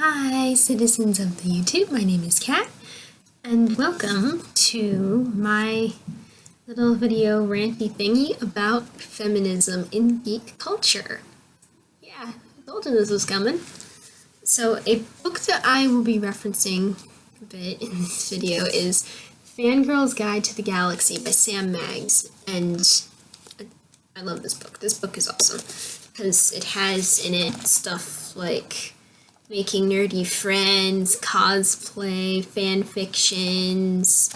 Hi, citizens of the YouTube. My name is Kat, and welcome to my little video ranty thingy about feminism in geek culture. Yeah, I told you this was coming. So, a book that I will be referencing a bit in this video is Fangirl's Guide to the Galaxy by Sam Maggs, and I love this book. This book is awesome because it has in it stuff like making nerdy friends, cosplay, fan fictions,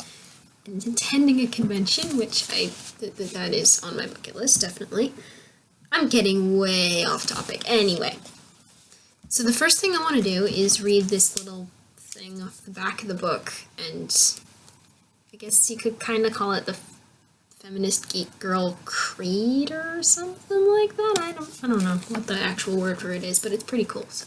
and attending a convention, which that is on my bucket list, definitely. I'm getting way off topic. Anyway, so the first thing I want to do is read this little thing off the back of the book, and I guess you could kind of call it the Feminist Geek Girl Creed or something like that. I don't know what the actual word for it is, but it's pretty cool. So.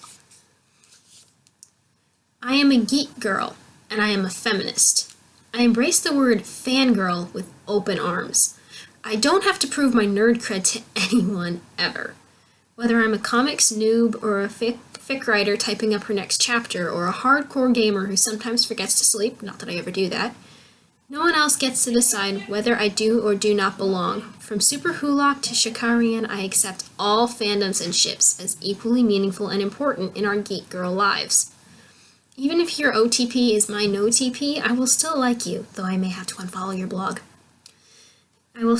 I am a geek girl, and I am a feminist. I embrace the word fangirl with open arms. I don't have to prove my nerd cred to anyone, ever. Whether I'm a comics noob or a fic writer typing up her next chapter, or a hardcore gamer who sometimes forgets to sleep, not that I ever do that, no one else gets to decide whether I do or do not belong. From Super Hulock to Shikarian, I accept all fandoms and ships as equally meaningful and important in our geek girl lives. Even if your OTP is my no TP, I will still like you, though I may have to unfollow your blog. I will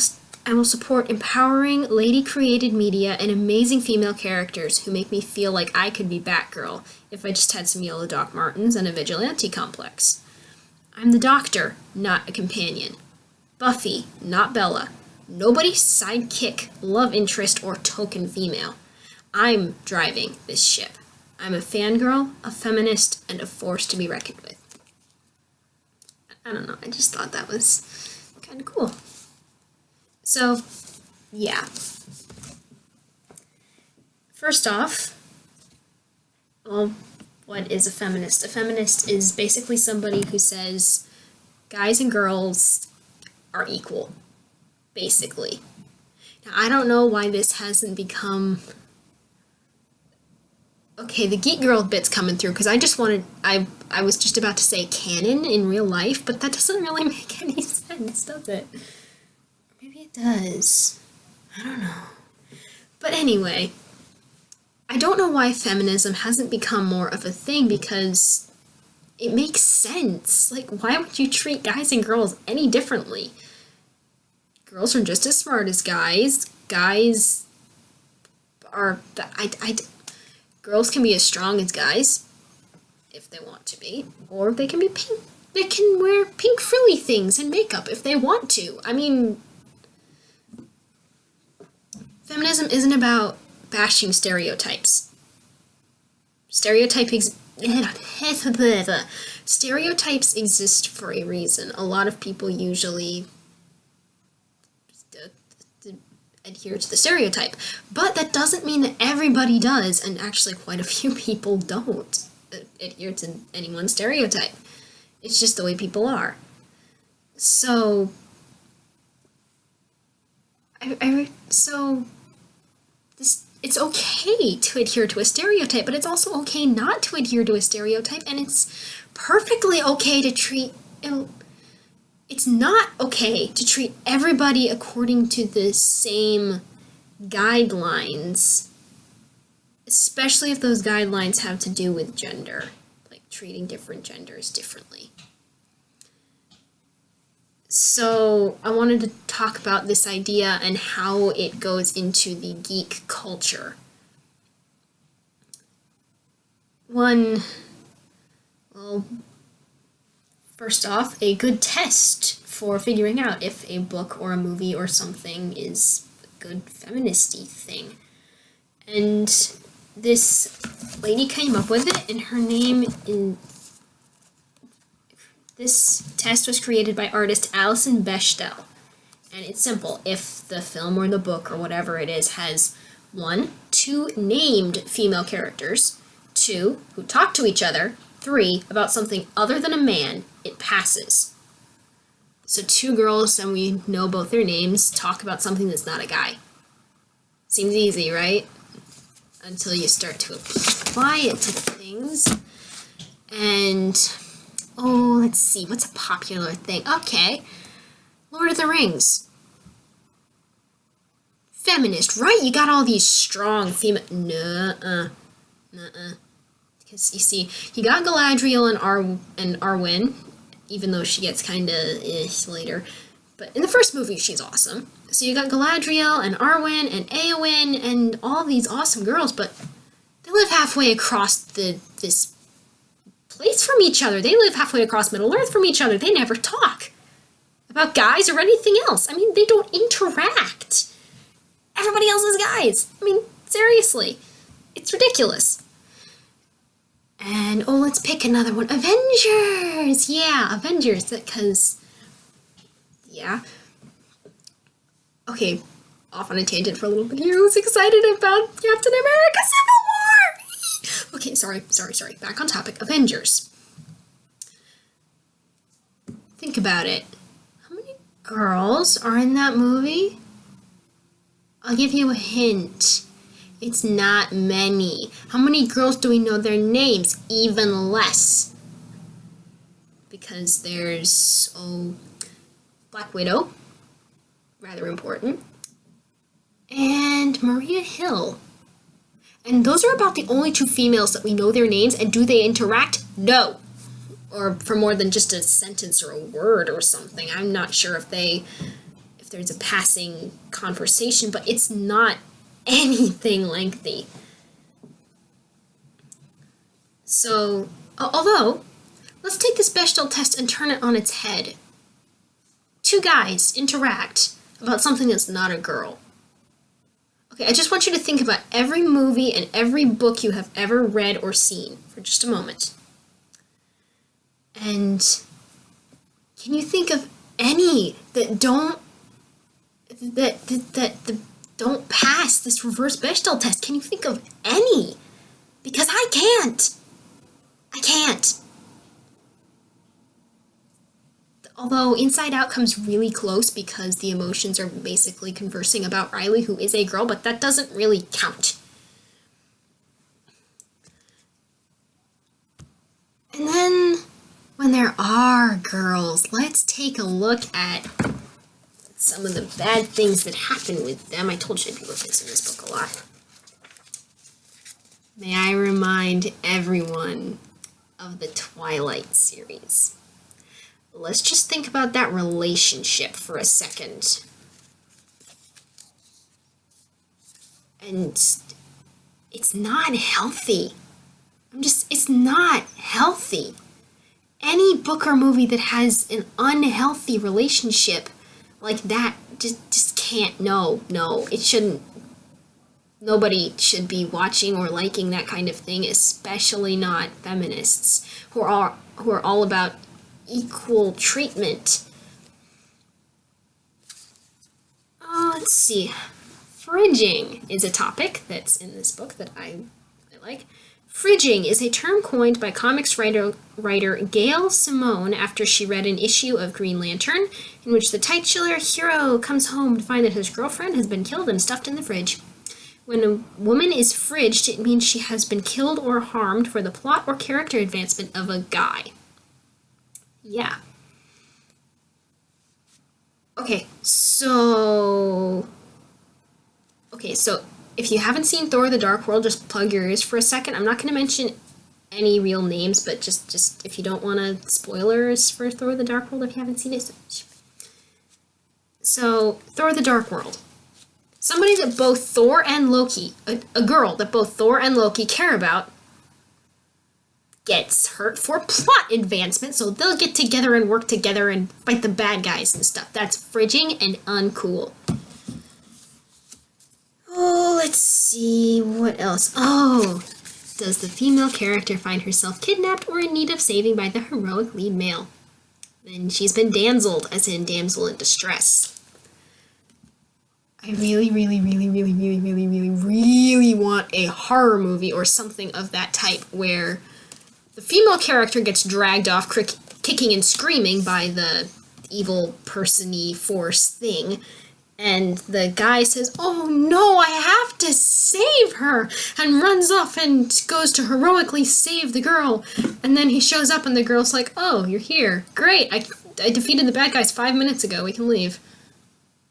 support empowering, lady-created media and amazing female characters who make me feel like I could be Batgirl if I just had some yellow Doc Martens and a vigilante complex. I'm the Doctor, not a companion. Buffy, not Bella. Nobody's sidekick, love interest, or token female. I'm driving this ship. I'm a fangirl, a feminist, and a force to be reckoned with. I don't know, I just thought that was kind of cool. So, yeah. First off, well, what is a feminist? A feminist is basically somebody who says guys and girls are equal, basically. Now, I don't know why this hasn't become... Okay, the geek girl bit's coming through, because I was just about to say canon in real life, but that doesn't really make any sense, does it? Maybe it does. I don't know. But anyway, I don't know why feminism hasn't become more of a thing, because it makes sense. Like, why would you treat guys and girls any differently? Girls are just as smart as guys. Guys are... Girls can be as strong as guys, if they want to be, or they can be pink. They can wear pink frilly things and makeup if they want to. I mean, feminism isn't about bashing stereotypes. Stereotypes exist for a reason. A lot of people usually adhere to the stereotype, but that doesn't mean that everybody does, and actually quite a few people don't adhere to any one stereotype. It's just the way people are. So, it's okay to adhere to a stereotype, but it's also okay not to adhere to a stereotype, and it's perfectly okay to treat... It's not okay to treat everybody according to the same guidelines, especially if those guidelines have to do with gender, like treating different genders differently. So I wanted to talk about this idea and how it goes into the geek culture. First off, a good test for figuring out if a book or a movie or something is a good feministy thing. And this lady came up with it, and her name in... This test was created by artist Alison Bechdel. And it's simple. If the film or the book or whatever it is has 1, 2 named female characters, 2 who talk to each other, 3 about something other than a man, it passes. So 2 girls, and we know both their names, talk about something that's not a guy. Seems easy, right? Until you start to apply it to things. And, oh, let's see, what's a popular thing? Okay, Lord of the Rings. Feminist, right? You got all these strong female... Nuh-uh. Because, you see, you got Galadriel and Arwen, even though she gets kind of later. But in the first movie, she's awesome. So you got Galadriel and Arwen and Éowyn and all these awesome girls, but they live halfway across this place from each other. They live halfway across Middle-earth from each other. They never talk about guys or anything else. I mean, they don't interact. Everybody else is guys. I mean, seriously. It's ridiculous. And, oh, let's pick another one. Avengers! Yeah, Avengers, because... Yeah. Okay, off on a tangent for a little bit here. I was excited about Captain America Civil War! Okay, sorry. Back on topic. Avengers. Think about it. How many girls are in that movie? I'll give you a hint. It's not many. How many girls do we know their names? Even less. Because there's, Black Widow. Rather important. And Maria Hill. And those are about the only two females that we know their names, and do they interact? No. Or for more than just a sentence or a word or something. I'm not sure if there's a passing conversation, but it's not anything lengthy. So, although, let's take this Bechdel test and turn it on its head. Two guys interact about something that's not a girl. Okay, I just want you to think about every movie and every book you have ever read or seen for just a moment. And can you think of any that don't pass this reverse Bechdel test? Can you think of any? Because I can't. Although Inside Out comes really close because the emotions are basically conversing about Riley, who is a girl, but that doesn't really count. And then, when there are girls, let's take a look at some of the bad things that happen with them. I told you I'd be referencing this book a lot. May I remind everyone of the Twilight series. Let's just think about that relationship for a second. And it's not healthy. It's not healthy. Any book or movie that has an unhealthy relationship like that just can't. No, it shouldn't. Nobody should be watching or liking that kind of thing, especially not feminists who are all about equal treatment. Let's see. Fridging is a topic that's in this book that I like. Fridging is a term coined by comics writer Gail Simone after she read an issue of Green Lantern in which the titular hero comes home to find that his girlfriend has been killed and stuffed in the fridge. When a woman is fridged, it means she has been killed or harmed for the plot or character advancement of a guy. Yeah. Okay, so if you haven't seen Thor: The Dark World, just plug your ears for a second. I'm not going to mention any real names, but just if you don't want to spoilers for Thor: The Dark World if you haven't seen it. So, Thor: The Dark World. Somebody that both Thor and Loki, a girl that both Thor and Loki care about, gets hurt for plot advancement, so they'll get together and work together and fight the bad guys and stuff. That's fridging and uncool. Oh, let's see, what else? Oh, does the female character find herself kidnapped or in need of saving by the heroic lead male? Then she's been damseled, as in damsel in distress. I really want a horror movie or something of that type where the female character gets dragged off kicking and screaming by the evil person-y force thing, And the guy says, "Oh no, I have to save her," and runs off and goes to heroically save the girl. And then he shows up and the girl's like, "Oh, you're here. Great. I defeated the bad guys 5 minutes ago. We can leave."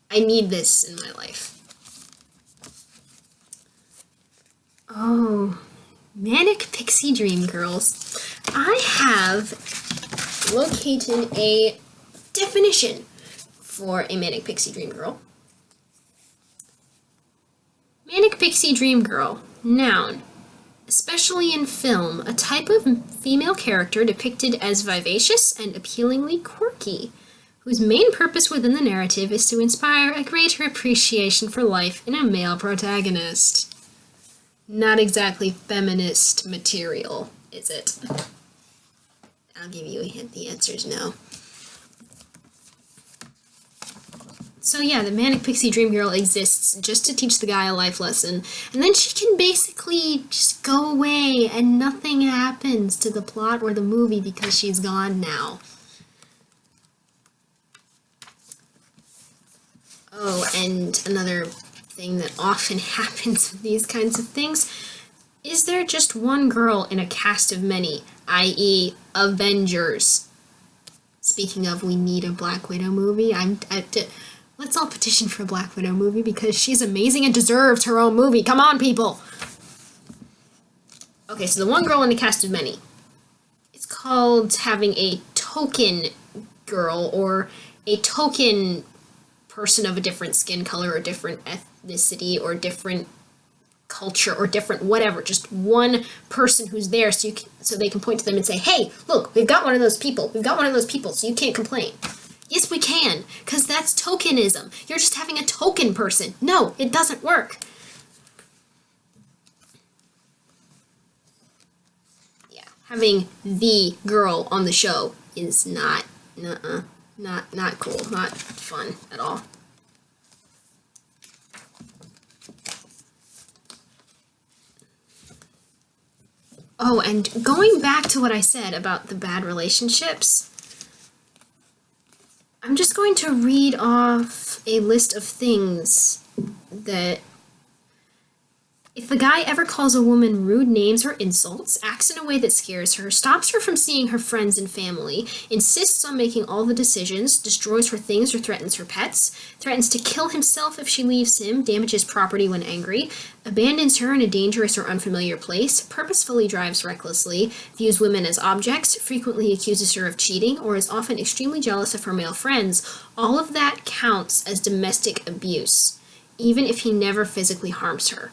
I need this in my life. Oh, Manic Pixie Dream Girls. I have located a definition for a Manic Pixie Dream Girl. Manic Pixie Dream Girl. Noun. Especially in film, a type of female character depicted as vivacious and appealingly quirky, whose main purpose within the narrative is to inspire a greater appreciation for life in a male protagonist. Not exactly feminist material, is it? I'll give you a hint. The answer is no. So yeah, the Manic Pixie Dream Girl exists just to teach the guy a life lesson, and then she can basically just go away and nothing happens to the plot or the movie because she's gone now. Oh, and another thing that often happens with these kinds of things, is there just one girl in a cast of many, i.e. Avengers? Speaking of, we need a Black Widow movie. Let's all petition for a Black Widow movie because she's amazing and deserves her own movie. Come on, people! Okay, so the one girl in a cast of many. It's called having a token girl or a token person of a different skin color or different ethnicity or different culture or different whatever. Just one person who's there so they can point to them and say, "Hey, look, we've got one of those people. We've got one of those people, so you can't complain." Yes, we can, because that's tokenism. You're just having a token person. No, it doesn't work. Yeah, having the girl on the show is not cool, not fun at all. Oh, and going back to what I said about the bad relationships, I'm just going to read off a list of things that if a guy ever calls a woman rude names or insults, acts in a way that scares her, stops her from seeing her friends and family, insists on making all the decisions, destroys her things or threatens her pets, threatens to kill himself if she leaves him, damages property when angry, abandons her in a dangerous or unfamiliar place, purposefully drives recklessly, views women as objects, frequently accuses her of cheating, or is often extremely jealous of her male friends, all of that counts as domestic abuse, even if he never physically harms her.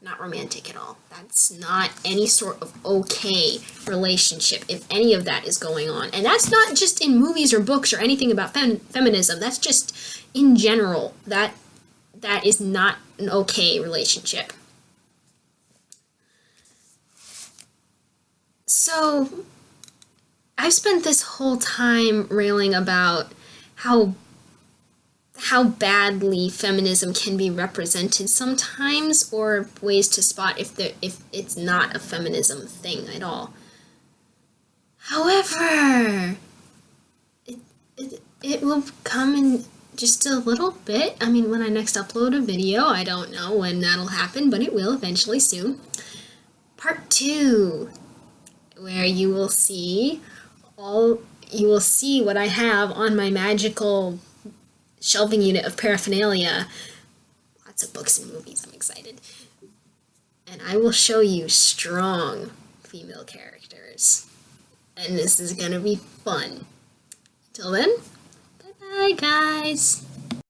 Not romantic at all. That's not any sort of okay relationship if any of that is going on. And that's not just in movies or books or anything about feminism. That's just in general. That is not an okay relationship. So I've spent this whole time railing about how badly feminism can be represented sometimes, or ways to spot if it's not a feminism thing at all. However, it will come in just a little bit. I mean, when I next upload a video, I don't know when that'll happen, but it will eventually soon. Part 2, where you will see what I have on my magical shelving unit of paraphernalia. Lots of books and movies. I'm excited. And I will show you strong female characters. And this is gonna be fun. Till then, bye-bye, guys.